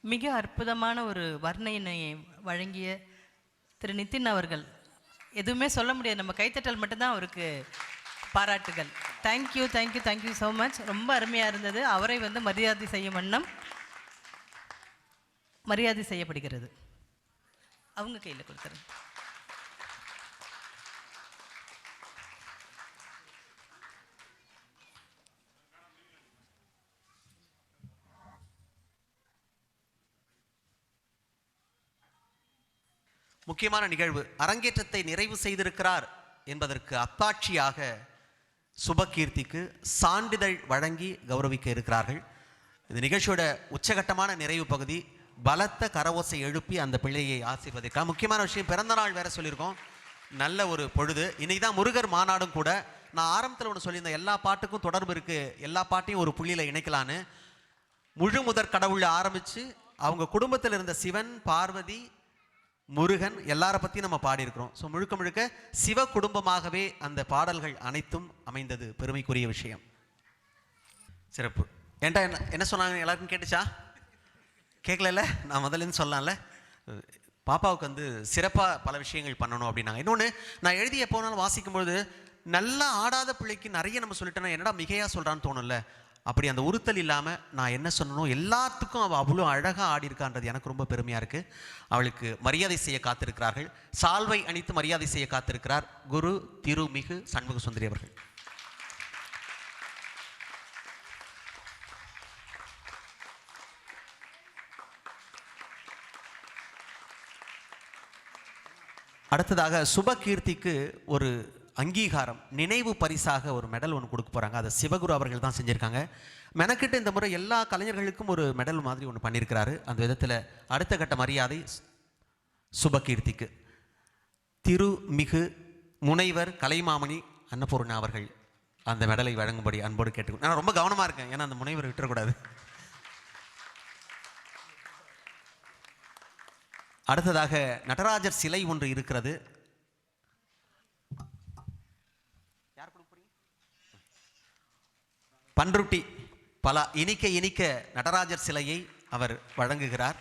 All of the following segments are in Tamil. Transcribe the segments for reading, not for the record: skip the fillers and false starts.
மிக அற்புதமான ஒரு வர்ணனையை வழங்கிய திரு நிதின் அவர்கள். எதுவுமே சொல்ல முடியாது, நம்ம கைத்தட்டல் மட்டும்தான் அவருக்கு பாராட்டுகள். Thank you thank you thank you so much. ரொம்ப அருமையாக இருந்தது. அவரை மரியாதை செய்யும் வண்ணம் மரியாதை செய்யப்படுகிறது. அவங்க கையில் கொடுத்துருங்க. முக்கியமான நிகழ்வு அரங்கேற்றத்தை நிறைவு செய்திருக்கிறார் என்பதற்கு அத்தாட்சியாக சுபகீர்த்திக்கு சான்றிதழ் வழங்கி கௌரவிக்க இருக்கிறார்கள். இந்த நிகழ்ச்சியோட உச்சகட்டமான நிறைவு பகுதி பலத்த கரவோசை எழுப்பி அந்த பிள்ளையை ஆசீர்வதிக்க. முக்கியமான விஷயம், பிறந்த நாள் வேற சொல்லியிருக்கோம். நல்ல ஒரு பொழுது. இன்னைக்கு தான் முருகர் மாநாடும் கூட. நான் ஆரம்பத்தில் ஒன்று சொல்லியிருந்தேன், எல்லா பாட்டுக்கும் தொடர்பு இருக்கு, எல்லா பாட்டையும் ஒரு புள்ளியில இணைக்கலான்னு. முழு முதற் கடவுளை ஆரம்பிச்சு அவங்க குடும்பத்தில் இருந்த சிவன், பார்வதி, முருகன் எல்லார பற்றியும் நம்ம பாடியிருக்கிறோம். ஸோ முழுக்க முழுக்க சிவ குடும்பமாகவே அந்த பாடல்கள் அனைத்தும் அமைந்தது பெருமைக்குரிய விஷயம். சிறப்பு. ஏன்டா என்ன சொன்னாங்க எல்லாருக்கும் கேட்டுச்சா? கேட்கல. நான் முதல்ல சொல்லலாம்ல, பாப்பாவுக்கு சிறப்பாக பல விஷயங்கள் பண்ணணும் அப்படின்னாங்க. இன்னொன்று, நான் எழுதி எப்போனாலும் வாசிக்கும்பொழுது நல்லா ஆடாத பிள்ளைக்கு நிறைய நம்ம சொல்லிட்டோன்னா என்னடா மிகையாக சொல்கிறான்னு தோணும்ல. அப்படி அந்த உறுத்தல் இல்லாமல் நான் என்ன சொல்லணும் எல்லாத்துக்கும் அவள் அவ்வளோ அழகாக ஆடி இருக்கான்றது எனக்கு ரொம்ப பெருமையாக இருக்குது. அவளுக்கு மரியாதை செய்ய காத்திருக்கிறார்கள். சால்வை அணித்து மரியாதை செய்ய காத்திருக்கிறார் குரு திருமிகு சண்முக சுந்தரி அவர்கள். அடுத்ததாக சுபகீர்த்திக்கு ஒரு அங்கீகாரம், நினைவு பரிசாக ஒரு மெடல் ஒன்று கொடுக்க போகிறாங்க. அதை சிவகுரு அவர்கள் தான் செஞ்சுருக்காங்க. மெனக்கிட்ட இந்த முறை எல்லா கலைஞர்களுக்கும் ஒரு மெடல் மாதிரி ஒன்று பண்ணியிருக்கிறாரு. அந்த விதத்தில் அடுத்த கட்ட மரியாதை சுபகீர்த்திக்கு திருமிகு முனைவர் கலைமாமணி அன்னபூர்ணா அவர்கள் அந்த மெடலை வழங்கும்படி அன்போடு கேட்டுக்கணும். நான் ரொம்ப கவனமாக இருக்கேன், ஏன்னா அந்த முனைவர் விட்டுறக்கூடாது. அடுத்ததாக நடராஜர் சிலை ஒன்று இருக்கிறது. பன்ருட்டி பல இனிக்க இனிக்க நடராஜர் சிலையை அவர் வழங்குகிறார்.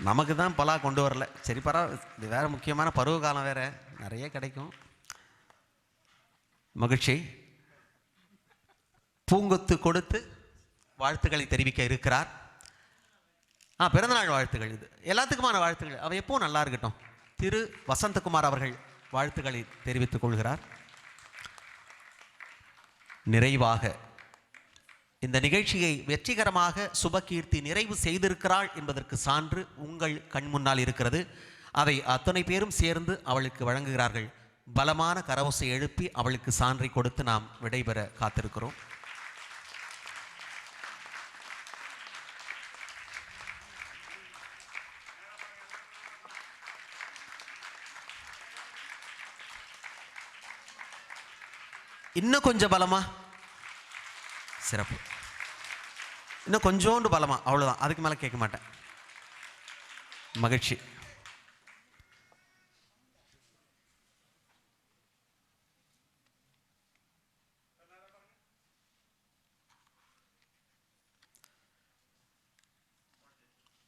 நமக்கு தான் பலா கொண்டு வரல, சரி பரவாயில்ல, இது வேற முக்கியமான பருவ காலம் வேற, நிறைய கிடைக்கும். மகிழ்ச்சி. பூங்கொத்து கொடுத்து வாழ்த்துக்களை தெரிவிக்க இருக்கிறார். பிறந்தநாள் வாழ்த்துக்கள், இது எல்லாத்துக்குமான வாழ்த்துக்கள். அவ எப்போ நல்லா இருக்கட்டும். திரு வசந்தகுமார் அவர்கள் வாழ்த்துக்களை தெரிவித்துக் கொள்கிறார். நிறைவாக இந்த நிகழ்ச்சியை வெற்றிகரமாக சுபகீர்த்தி நிறைவு செய்திருக்கிறாள் என்பதற்கு சான்று உங்கள் கண் முன்னால் இருக்கிறது. அதை அத்தனை பேரும் சேர்ந்து அவளுக்கு வழங்குகிறார்கள். பலமான கரவோசை எழுப்பி அவளுக்கு சான்றை கொடுத்து நாம் விடைபெற காத்திருக்கிறோம். இன்னும் கொஞ்சம் பலமா, சிறப்பு. இன்னும் கொஞ்சோண்டு பலமா, அவ்வளோதான், அதுக்கு மேலே கேட்க மாட்டேன். மகிழ்ச்சி.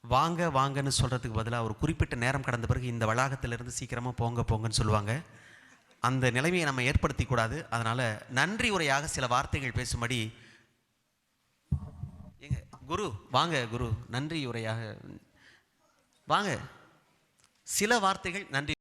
வாங்க வாங்கன்னு சொல்கிறதுக்கு பதிலாக ஒரு குறிப்பிட்ட நேரம் கடந்த பிறகு இந்த வளாகத்திலிருந்து சீக்கிரமாக போங்க போங்கன்னு சொல்லுவாங்க. அந்த நிலைமையை நம்ம ஏற்படுத்தி கூடாது. அதனால் நன்றி உரையாக சில வார்த்தைகள் பேசும்படி எங்க குரு வாங்க. குரு நன்றி உரையாக வாங்க, சில வார்த்தைகள் நன்றி